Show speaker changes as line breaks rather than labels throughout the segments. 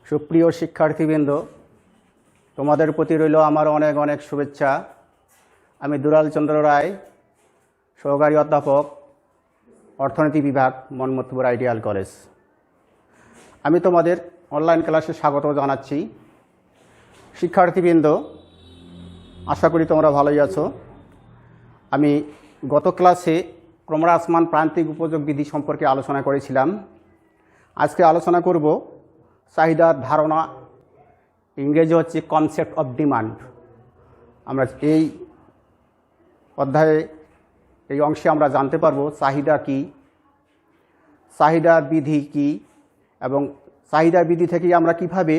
সুপ্রিয় শিক্ষার্থীবৃন্দ, তোমাদের প্রতি রইল আমার অনেক অনেক শুভেচ্ছা। আমি দুলাল চন্দ্র রায়, সহকারী অধ্যাপক, অর্থনীতি বিভাগ, মনমোহনপুর আইডিয়াল কলেজ। আমি তোমাদের অনলাইন ক্লাসে স্বাগত জানাচ্ছি। শিক্ষার্থীবৃন্দ, আশা করি তোমরা ভালোই আছো। আমি গত ক্লাসে ক্রমহ্রাসমান প্রান্তিক উপযোগ বিধি সম্পর্কে আলোচনা করেছিলাম। আজকে আলোচনা করব চাহিদার ধারণা, ইংরেজি হচ্ছে কনসেপ্ট অফ ডিমান্ড। আমরা এই অধ্যায়ে এই অংশে আমরা জানতে পারবো চাহিদা কি, চাহিদার বিধি কি, এবং চাহিদার বিধি থেকে আমরা কিভাবে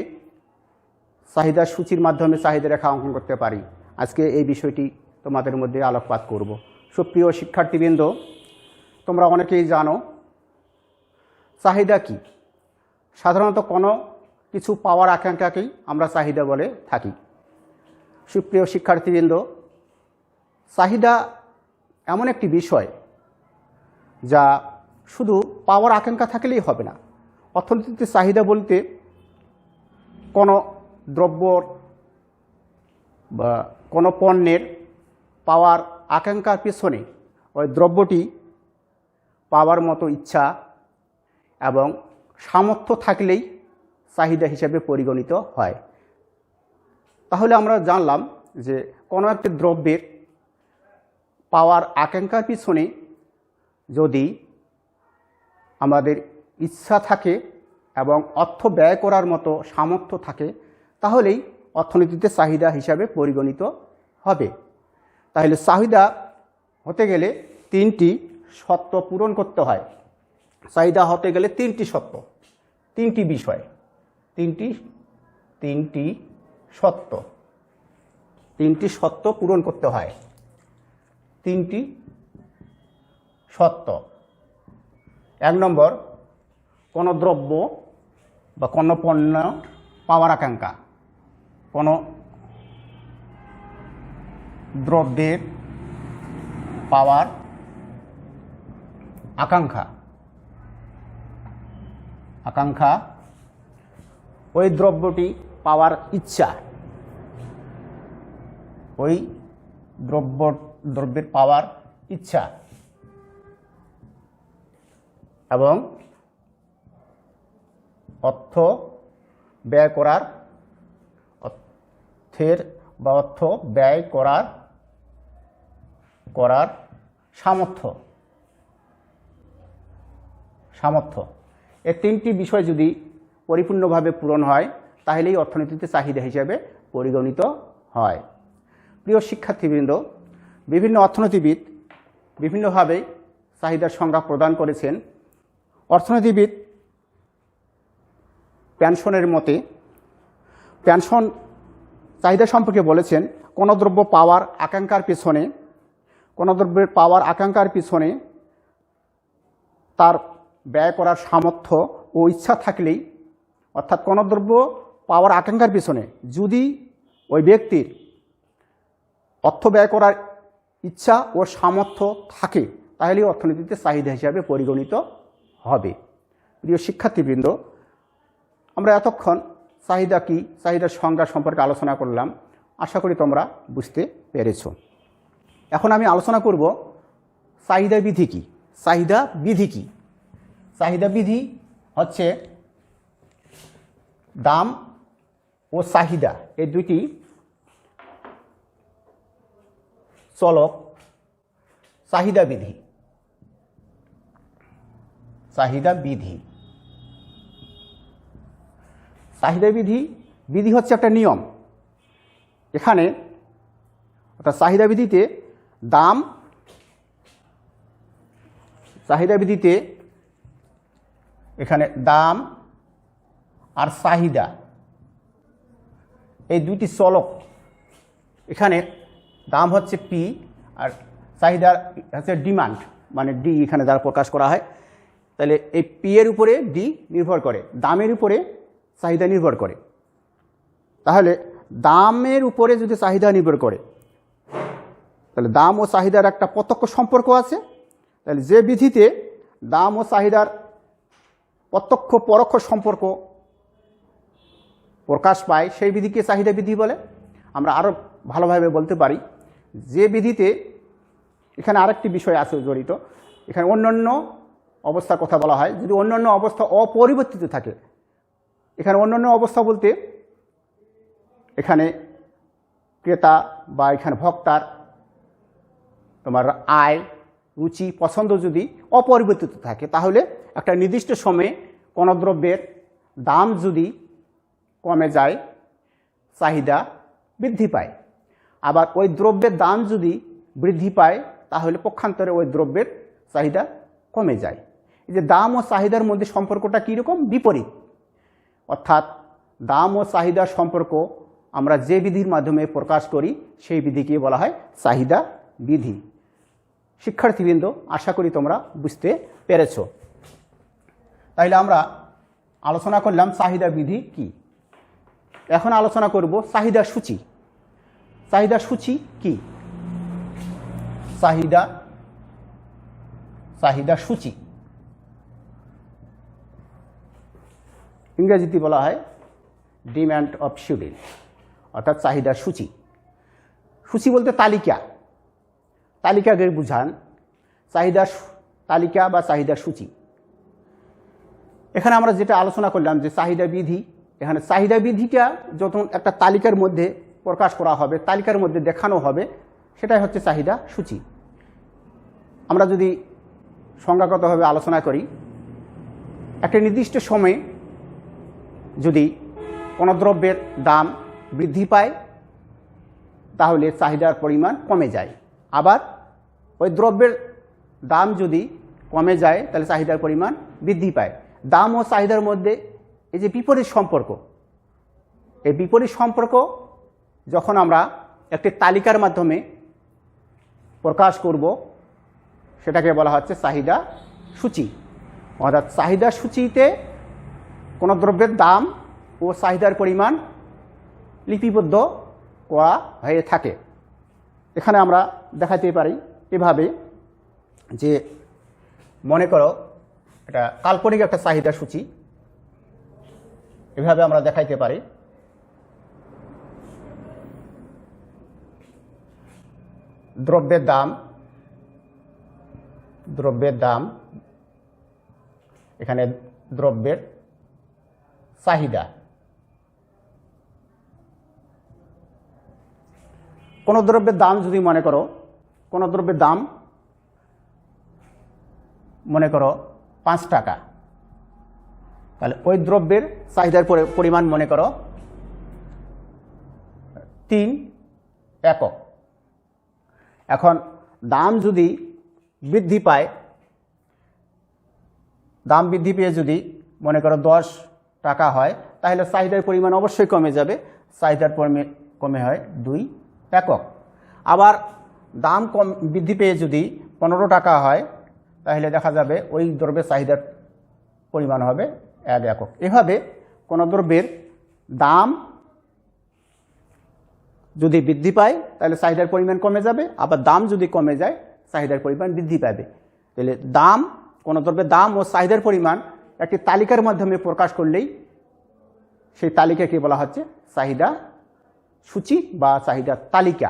চাহিদার সূচির মাধ্যমে চাহিদা রেখা অঙ্কন করতে পারি। আজকে এই বিষয়টি তোমাদের মধ্যে আলোকপাত করব। সুপ্রিয় শিক্ষার্থীবৃন্দ, তোমরা অনেকেই জানো চাহিদা কি। সাধারণত কোনো কিছু পাওয়ার আকাঙ্ক্ষাকেই আমরা চাহিদা বলে থাকি। সুপ্রিয় শিক্ষার্থীবৃন্দ, চাহিদা এমন একটি বিষয় যা শুধু পাওয়ার আকাঙ্ক্ষা থাকলেই হবে না। অর্থনীতিতে চাহিদা বলতে কোনো দ্রব্যর বা কোনো পণ্যের পাওয়ার আকাঙ্ক্ষার পেছনে ওই দ্রব্যটি পাওয়ার মতো ইচ্ছা এবং সামর্থ্য থাকলেই চাহিদা হিসেবে পরিগণিত হয়। তাহলে আমরা জানলাম যে কোনো একটি দ্রব্যের পাওয়ার আকাঙ্ক্ষার পিছনে যদি আমাদের ইচ্ছা থাকে এবং অর্থ ব্যয় করার মতো সামর্থ্য থাকে, তাহলেই অর্থনীতিতে চাহিদা হিসাবে পরিগণিত হবে। তাহলে চাহিদা হতে গেলে তিনটি শর্ত পূরণ করতে হয়। চাহিদা হতে গেলে তিনটি শর্ত, তিনটি বিষয়, তিনটি শর্ত পূরণ করতে হয়। তিনটি শর্ত। 1 নম্বর, কোনো দ্রব্য বা কোনো পণ্য পাওয়ার আকাঙ্ক্ষা, কোনো দ্রব্যের পাওয়ার আকাঙ্ক্ষা, ওই দ্রব্যটি পাওয়ার ইচ্ছা, ওই দ্রব্যের পাওয়ার ইচ্ছা এবং অর্থ ব্যয় করার সামর্থ্য। এই তিনটি বিষয় যদি পরিপূর্ণভাবে পূরণ হয়, তাহলেই অর্থনীতিতে চাহিদা হিসেবে পরিগণিত হয়। প্রিয় শিক্ষার্থীবৃন্দ, বিভিন্ন অর্থনীতিবিদ বিভিন্নভাবে চাহিদার সংজ্ঞা প্রদান করেছেন। অর্থনীতিবিদ পেনশনের মতে পেনশন চাহিদা সম্পর্কে বলেছেন, কোনো দ্রব্যের পাওয়ার আকাঙ্ক্ষার পিছনে তার ব্যয় করার সামর্থ্য ও ইচ্ছা থাকলেই, অর্থাৎ কোনো দ্রব্য পাওয়ার আকাঙ্ক্ষার পিছনে যদি ওই ব্যক্তির অর্থ ব্যয় করার ইচ্ছা ও সামর্থ্য থাকে, তাহলেই অর্থনীতিতে চাহিদা হিসাবে পরিগণিত হবে। প্রিয় শিক্ষার্থীবৃন্দ, আমরা এতক্ষণ চাহিদা কি, চাহিদার সংজ্ঞা সম্পর্কে আলোচনা করলাম। আশা করি তোমরা বুঝতে পেরেছ। এখন আমি আলোচনা করব চাহিদা বিধি কি। চাহিদা বিধি হচ্ছে দাম ও চাহিদা, এই দুইটি চলক চাহিদা বিধি। বিধি হচ্ছে একটা নিয়ম। এখানে অর্থাৎ চাহিদা বিধিতে এখানে দাম আর চাহিদা এই দুইটি চলক। এখানে দাম হচ্ছে পি আর চাহিদা হচ্ছে ডিমান্ড, মানে ডি এখানে দ্বারা প্রকাশ করা হয়। তাহলে এই পি এর উপরে ডি নির্ভর করে, দামের উপরে চাহিদা নির্ভর করে। তাহলে দামের উপরে যদি চাহিদা নির্ভর করে, তাহলে দাম ও চাহিদার একটা প্রত্যক্ষ সম্পর্ক আছে। তাহলে যে বিধিতে দাম ও চাহিদার প্রত্যক্ষ পরোক্ষ সম্পর্ক প্রকাশ পায় সেই বিধিকে চাহিদা বিধি বলে। আমরা আরও ভালোভাবে বলতে পারি যে বিধিতে, এখানে আরেকটি বিষয় আছে জড়িত, এখানে অন্যান্য অবস্থার কথা বলা হয়। যদি অন্যান্য অবস্থা অপরিবর্তিত থাকে, এখানে অন্যান্য অবস্থা বলতে এখানে ক্রেতা বা এখানে ভোক্তার তোমার আয়, রুচি, পছন্দ যদি অপরিবর্তিত থাকে, তাহলে একটা নির্দিষ্ট সময়ে কোনো দ্রব্যের দাম যদি কমে যায় চাহিদা বৃদ্ধি পায়। আবার ওই দ্রব্যের দাম যদি বৃদ্ধি পায় তাহলে পক্ষান্তরে ওই দ্রব্যের চাহিদা কমে যায়। এই যে দাম ও চাহিদার মধ্যে সম্পর্কটা কীরকম? বিপরীত। অর্থাৎ দাম ও চাহিদার সম্পর্ক আমরা যে বিধির মাধ্যমে প্রকাশ করি সেই বিধিকে বলা হয় চাহিদা বিধি। শিক্ষার্থীবৃন্দ, আশা করি তোমরা বুঝতে পেরেছ। তাইলে আমরা আলোচনা করলাম চাহিদা বিধি কি। এখন আলোচনা করব চাহিদা সূচি। চাহিদা সূচি কি? চাহিদা সূচি ইংরেজিতে বলা হয় ডিম্যান্ড অফ শিডিউল, অর্থাৎ চাহিদা সূচি। সূচি বলতে তালিকা, তালিকাকে বুঝান। চাহিদা তালিকা বা চাহিদা সূচি। এখানে আমরা যেটা আলোচনা করলাম যে চাহিদা বিধি, এখানে চাহিদা বিধিটা যখন একটা তালিকার মধ্যে প্রকাশ করা হবে, তালিকার মধ্যে দেখানো হবে, সেটাই হচ্ছে চাহিদা সূচি। আমরা যদি সংজ্ঞাগতভাবে আলোচনা করি, একটা নির্দিষ্ট সময়ে যদি কোনো দ্রব্যের দাম বৃদ্ধি পায় তাহলে চাহিদার পরিমাণ কমে যায়। আবার ওই দ্রব্যের দাম যদি কমে যায় তাহলে চাহিদার পরিমাণ বৃদ্ধি পায়। দাম ও চাহিদার মধ্যে এই যে বিপরীত সম্পর্ক, এই বিপরীত সম্পর্ক যখন আমরা একটি তালিকার মাধ্যমে প্রকাশ করব সেটাকে বলা হচ্ছে চাহিদা সূচি। অর্থাৎ চাহিদা সূচিতে কোনো দ্রব্যের দাম ও চাহিদার পরিমাণ লিপিবদ্ধ করা হয়ে থাকে। এখানে আমরা দেখাতে পারি এভাবে যে, মনে করো এটা কাল্পনিক একটা চাহিদা সূচি, এভাবে আমরা দেখাইতে পারি। দ্রব্যের দাম, এখানে দ্রব্যের চাহিদা। কোনো দ্রব্যের দাম যদি মনে করো, কোনো দ্রব্যের দাম মনে করো 5 টাকা, তাহলে ওই দ্রব্যের চাহিদার পরিমাণ মনে করো 3 একক। এখন দাম যদি বৃদ্ধি পায়, দাম বৃদ্ধি পেয়ে যদি মনে করো 10 টাকা হয়, তাহলে চাহিদার পরিমাণ অবশ্যই কমে যাবে। চাহিদার কমে হয় 2 একক। আবার দাম বৃদ্ধি পেয়ে যদি 15 টাকা হয়, তাহলে দেখা যাবে ওই দ্রব্যের চাহিদার পরিমাণ হবে 1 একক। এভাবে কোনো দ্রব্যের দাম যদি বৃদ্ধি পায় তাহলে চাহিদার পরিমাণ কমে যাবে, আবার দাম যদি কমে যায় চাহিদার পরিমাণ বৃদ্ধি পাবে। তাহলে দাম, কোনো দ্রব্যের দাম ও চাহিদার পরিমাণ একটি তালিকার মাধ্যমে প্রকাশ করলেই সেই তালিকাকে বলা হচ্ছে চাহিদা সূচি বা চাহিদা তালিকা।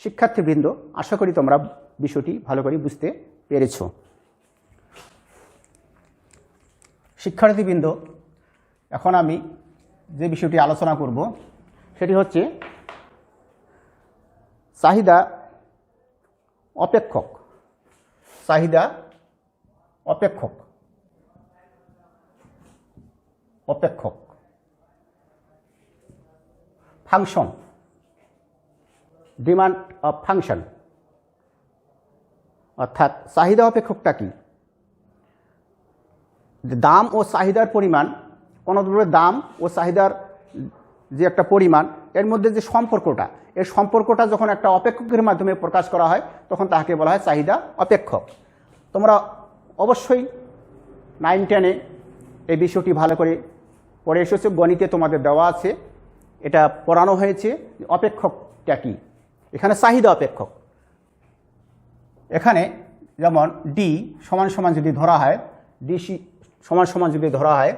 শিক্ষার্থীবৃন্দ, আশা করি তোমরা বিষয়টি ভালো করে বুঝতে পেরেছ। শিক্ষার্থীবৃন্দ, এখন আমি যে বিষয়টি আলোচনা করব সেটি হচ্ছে চাহিদা অপেক্ষক। চাহিদা অপেক্ষক ফাংশন, ডিমান্ড অফ ফাংশন। অর্থাৎ চাহিদা অপেক্ষকটা কি? দাম ও চাহিদার পরিমাণ, কোনো দ্রব্যের দাম ও চাহিদার যে একটা পরিমাণ, এর মধ্যে যে সম্পর্কটা, এর সম্পর্কটা যখন একটা অপেক্ষকের মাধ্যমে প্রকাশ করা হয় তখন তাকে বলা হয় চাহিদা অপেক্ষক। তোমরা অবশ্যই 9-10-এ এই বিষয়টি ভালো করে পড়ে এসেছো। গণিতে তোমাদের দেওয়া আছে, এটা পড়ানো হয়েছে অপেক্ষকটা কি। এখানে চাহিদা অপেক্ষক, এখানে যেমন ডি সমান সমান যদি ধরা হয়, ডি সমান সমান যদি ধরা হয়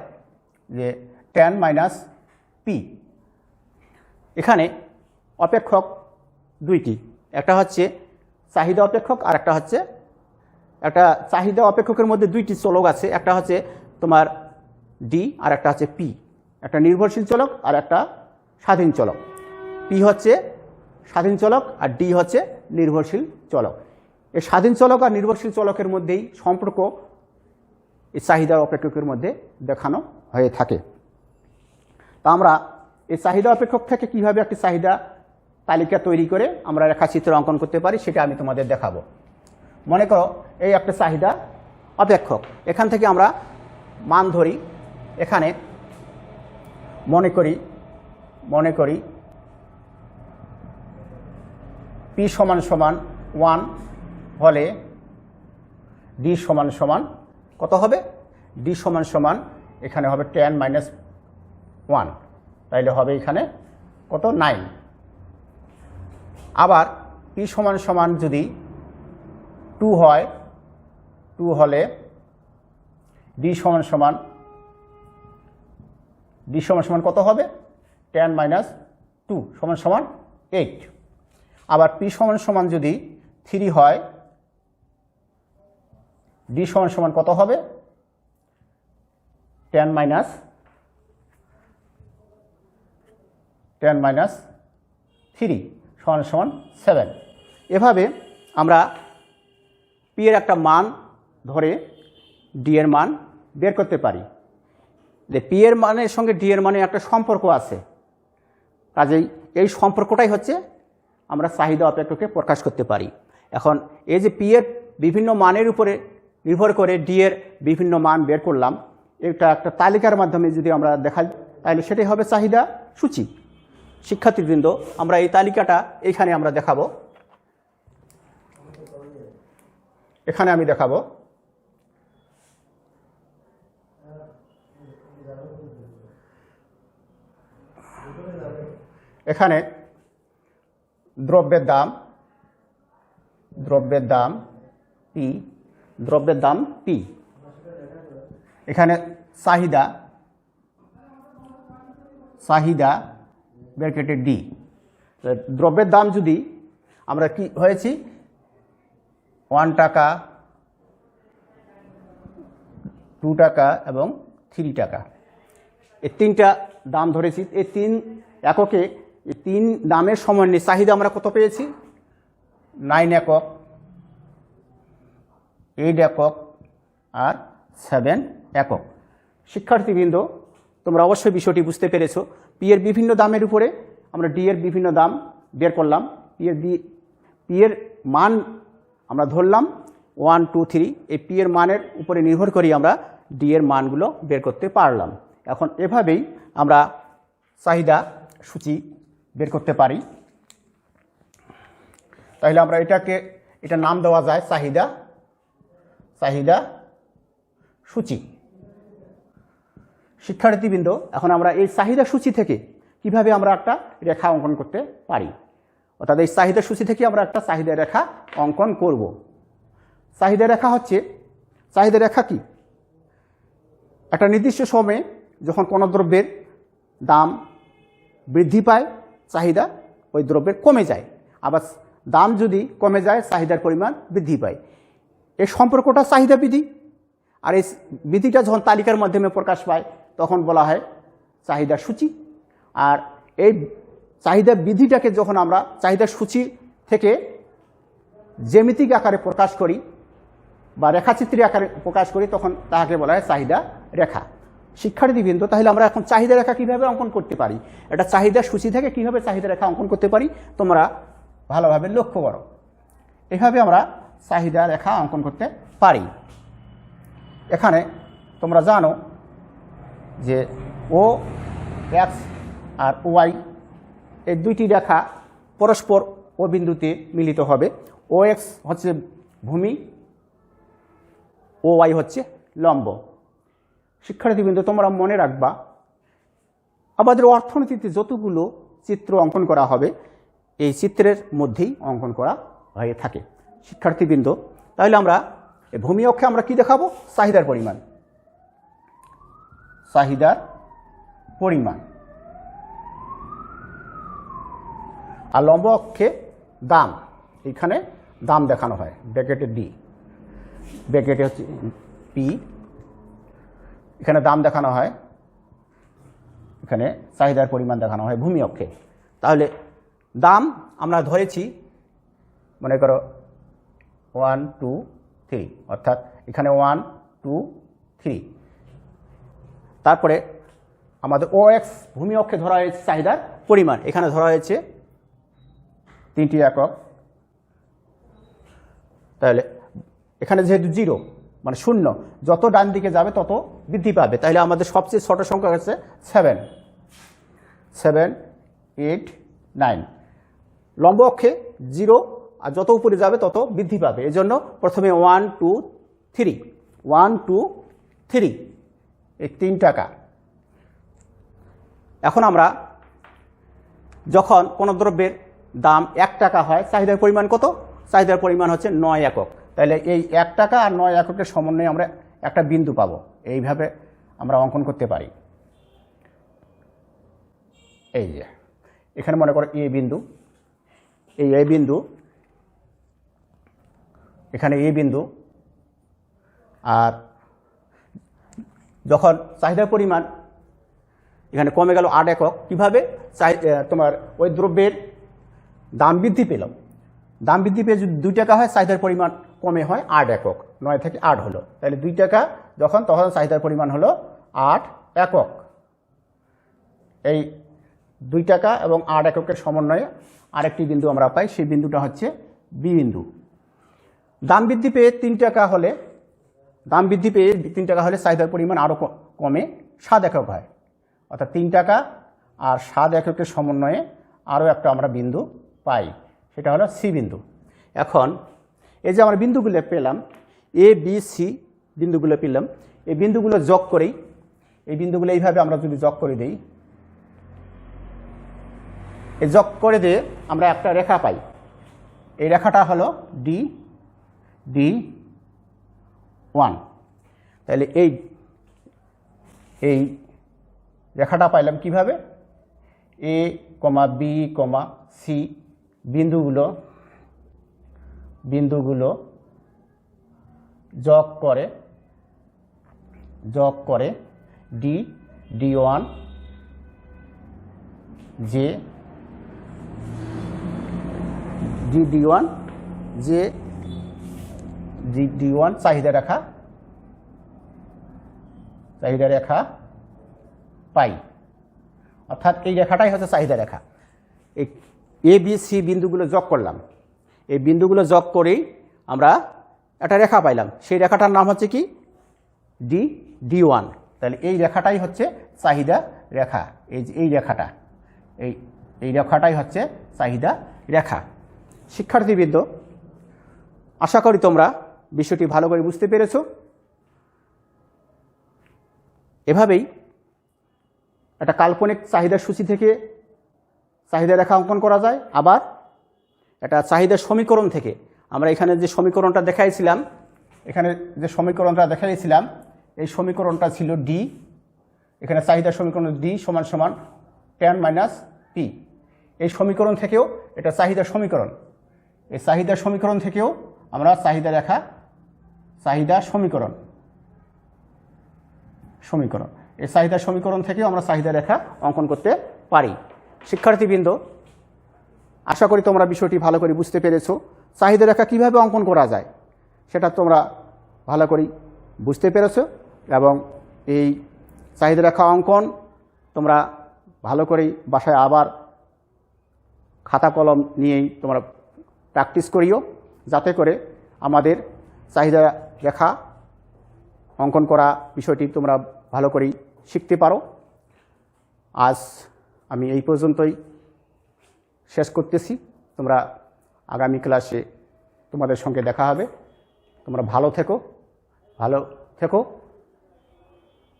যে 10 - পি। এখানে অপেক্ষক দুইটি, একটা হচ্ছে চাহিদা অপেক্ষক আর একটা হচ্ছে একটা চাহিদা অপেক্ষকের মধ্যে দুইটি চলক আছে, একটা হচ্ছে তোমার ডি আর একটা হচ্ছে পি, একটা নির্ভরশীল চলক আর একটা স্বাধীন চলক। পি হচ্ছে স্বাধীন চলক আর ডি হচ্ছে নির্ভরশীল চলক। এই স্বাধীন চলক আর নির্ভরশীল চলকের মধ্যেই সম্পর্ক এই চাহিদা অপেক্ষকের মধ্যে দেখানো হয়ে থাকে। তা আমরা এই চাহিদা অপেক্ষক থেকে কিভাবে একটি চাহিদা তালিকা তৈরি করে আমরা রেখাচিত্র অঙ্কন করতে পারি সেটা আমি তোমাদের দেখাবো। মনে করো এই একটা চাহিদা অপেক্ষক, এখান থেকে আমরা মান ধরি। এখানে মনে করি পি সমান সমান 1 হলে ডি সমান সমান কত হবে? ডি সমান সমান এখানে হবে 10 - 1, তাইলে হবে এখানে কত? 9। আবার পি সমান সমান যদি 2 হয়, 2 হলে ডি সমান সমান কত হবে? 10 - 2 সমান সমান 8। আবার পি সমান সমান যদি 3 হয়, ডি সমান সমান কত হবে? 10 - 3 সমান সমান 7। এভাবে আমরা পি এর একটা মান ধরে ডি এর মান বের করতে পারি। যে পি এর মানের সঙ্গে ডি এর মানে একটা সম্পর্ক আছে, কাজেই এই সম্পর্কটাই হচ্ছে আমরা চাহিদা অপেক্ষককে প্রকাশ করতে পারি। এখন এই যে পি এর বিভিন্ন মানের উপরে নির্ভর করে ডি এর বিভিন্ন মান বের করলাম, এটা একটা তালিকার মাধ্যমে যদি আমরা দেখাই তাহলে সেটাই হবে চাহিদা সূচি। শিক্ষার্থীবৃন্দ, আমরা এই তালিকাটা এইখানে আমরা দেখাবো, এখানে আমি দেখাবো। এখানে দ্রব্যের দাম পি, এখানে চাহিদা ব্র্যাকেটে ডি। দ্রব্যের দাম যদি আমরা কি হয়েছি 1 টাকা, 2 টাকা এবং 3 টাকা, এই তিনটা দাম ধরেছি। এই 3 এককে, এই 3 দামের সমন্বয়ে চাহিদা আমরা কত পেয়েছি? 9 একক, 8 একক আর 7 একক। শিক্ষার্থীবৃন্দ, তোমরা অবশ্যই বিষয়টি বুঝতে পেরেছো। পি এর বিভিন্ন দামের উপরে আমরা ডি এর বিভিন্ন দাম বের করলাম। পি এর মান আমরা ধরলাম 1, 2, 3। এই পি এর মানের উপরে নির্ভর করে আমরা ডি এর মানগুলো বের করতে পারলাম। এখন এভাবেই আমরা চাহিদা সূচি বের করতে পারি। তাহলে আমরা এটা নাম দেওয়া যায় চাহিদা সূচি। শিক্ষার্থীবৃন্দ, এখন আমরা এই চাহিদা সূচি থেকে কিভাবে আমরা একটা রেখা অঙ্কন করতে পারি, অর্থাৎ এই চাহিদা সূচি থেকে আমরা একটা চাহিদা রেখা অঙ্কন করব। চাহিদা রেখা কি? একটা নির্দিষ্ট সময়ে যখন কোনো দ্রব্যের দাম বৃদ্ধি পায়, চাহিদা ওই দ্রব্যের কমে যায়, আবার দাম যদি কমে যায় চাহিদার পরিমাণ বৃদ্ধি পায়। এই সম্পর্কটা চাহিদা বিধি। আর এই বিধিটা যখন তালিকার মাধ্যমে প্রকাশ পায় তখন বলা হয় চাহিদা সূচি। আর এই চাহিদা বিধিটাকে যখন আমরা চাহিদা সূচি থেকে জ্যামিতিক আকারে প্রকাশ করি বা রেখাচিত্রী আকারে প্রকাশ করি তখন তাহাকে বলা হয় চাহিদা রেখা। শিক্ষার্থীবৃন্দ, তাহলে আমরা এখন চাহিদা রেখা কিভাবে অঙ্কন করতে পারি, এটা চাহিদা সূচি থেকে কিভাবে চাহিদা রেখা অঙ্কন করতে পারি তোমরা ভালোভাবে লক্ষ্য করো। এভাবে আমরা চাহিদা রেখা অঙ্কন করতে পারি। এখানে তোমরা জানো যে ও এক্স আর ওয়াই এই দুইটি রেখা পরস্পর ও বিন্দুতে মিলিত হবে। ও এক্স হচ্ছে ভূমি, ও ওয়াই হচ্ছে লম্ব। শিক্ষার্থীবৃন্দ, তোমরা মনে রাখবা আমাদের অর্থনীতিতে যতগুলো চিত্র অঙ্কন করা হবে এই চিত্রের মধ্যেই অঙ্কন করা হয়ে থাকে। শিক্ষার্থীবৃন্দ, তাহলে আমরা ভূমি অক্ষে আমরা কি দেখাবো? চাহিদার পরিমাণ। আর লম্ব অক্ষে দাম, এখানে দাম দেখানো হয় ব্র্যাকেটে ডি, ব্র্যাকেটে হচ্ছে পি, এখানে দাম দেখানো হয়, এখানে চাহিদার পরিমাণ দেখানো হয় ভূমি অক্ষে। তাহলে দাম আমরা ধরেছি মনে করো 1 2 3, অর্থাৎ এখানে 1 2 3। তারপরে আমাদের ও এক্স ভূমি অক্ষে ধরা হয়েছে চাহিদার পরিমাণ, এখানে ধরা হয়েছে 3টি একক। তাহলে এখানে যেহেতু 0 মানে শূন্য, যত ডান দিকে যাবে তত বৃদ্ধি পাবে। তাহলে আমাদের সবচেয়ে ছোট সংখ্যা হচ্ছে 7 7 8 9। লম্ব অক্ষে 0, আর যত উপরে যাবে তত বৃদ্ধি পাবে। এই জন্য প্রথমে 1 2 3 1 2 3, এই 3 টাকা। এখন আমরা যখন কোনো দ্রব্যের দাম 1 টাকা হয়, চাহিদার পরিমাণ কত? চাহিদার পরিমাণ হচ্ছে 9 একক। তাহলে এই 1 টাকা আর 9 এককের সমন্বয়ে আমরা একটা বিন্দু পাবো। এইভাবে আমরা অঙ্কন করতে পারি। এই যে এখানে মনে করো এ বিন্দু, এই এ বিন্দু, এখানে এ বিন্দু। আর যখন চাহিদার পরিমাণ এখানে কমে গেল 8 একক, কীভাবে? তোমার ওই দ্রব্যের দাম বৃদ্ধি পেল, দাম বৃদ্ধি পেয়ে যদি 2 টাকা হয়, চাহিদার পরিমাণ কমে হয় 8 একক, 9 থেকে 8 হলো। তাহলে 2 টাকা যখন, তখন চাহিদার পরিমাণ হলো 8 একক। এই 2 টাকা এবং 8 এককের সমন্বয়ে আরেকটি বিন্দু আমরা পাই, সেই বিন্দুটা হচ্ছে বি বিন্দু। দাম বৃদ্ধি পেয়ে 3 টাকা হলে, দাম বৃদ্ধি পেয়ে 3 টাকা হলে চাহিদার পরিমাণ আরও কমে 7 একক হয়। অর্থাৎ 3 টাকা আর 7 এককের সমন্বয়ে আরও একটা আমরা বিন্দু পাই, সেটা হলো সি বিন্দু। এখন এই যে আমরা বিন্দুগুলো পেলাম, এ বি সি বিন্দুগুলো পেলাম, এই বিন্দুগুলো যোগ করেই, এই বিন্দুগুলো এইভাবে আমরা যদি যোগ করে দিই, এই যোগ করে দিয়ে আমরা একটা রেখা পাই। এই রেখাটা হলো ডি ডি 1। তাহলে এই এই রেখাটা পাইলাম কিভাবে? এ কমা বি কমা সি বিন্দুগুলো যোগ করে ডি ডি 1 যে ডি ডি 1 যে ডি ডি 1 চাহিদা রেখা পাই। অর্থাৎ এই রেখাটাই হচ্ছে চাহিদা রেখা। এই এ বি সি বিন্দুগুলো যোগ করলাম, এই বিন্দুগুলো যোগ করেই আমরা একটা রেখা পাইলাম। সেই রেখাটার নাম হচ্ছে কি? D D 1। তাহলে এই রেখাটাই হচ্ছে চাহিদা রেখা। এই রেখাটা, এই রেখাটাই হচ্ছে চাহিদা রেখা। শিক্ষার্থীবৃন্দ, আশা করি তোমরা বিষয়টি ভালো করে বুঝতে পেরেছো। এভাবেই একটা কাল্পনিক চাহিদার সূচি থেকে চাহিদা রেখা অঙ্কন করা যায়। আবার একটা চাহিদার সমীকরণ থেকে, আমরা এখানে যে সমীকরণটা দেখাইছিলাম, এই সমীকরণটা ছিল ডি, এখানে চাহিদার সমীকরণ ডি সমান সমান tan মাইনাস পি। এই সমীকরণ থেকেও এটা চাহিদার সমীকরণ, এই চাহিদার সমীকরণ থেকেও আমরা চাহিদা রেখা, চাহিদা সমীকরণ এই চাহিদা সমীকরণ থেকেও আমরা চাহিদা রেখা অঙ্কন করতে পারি। শিক্ষার্থীবৃন্দ, আশা করি তোমরা বিষয়টি ভালো করে বুঝতে পেরেছো। চাহিদা রেখা কীভাবে অঙ্কন করা যায় সেটা তোমরা ভালো করে বুঝতে পেরেছো, এবং এই চাহিদা রেখা অঙ্কন তোমরা ভালো করেই বাসায় আবার খাতা কলম নিয়েই তোমরা প্র্যাকটিস করিও, যাতে করে আমাদের চাহিদা রেখা অঙ্কন করা বিষয়টি তোমরা ভালো করেই শিখতে পারো। আজ আমি এই পর্যন্তই শেষ করতেছি। তোমরা আগামী ক্লাসে তোমাদের সঙ্গে দেখা হবে। তোমরা ভালো থেকো।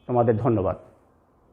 তোমাদের ধন্যবাদ।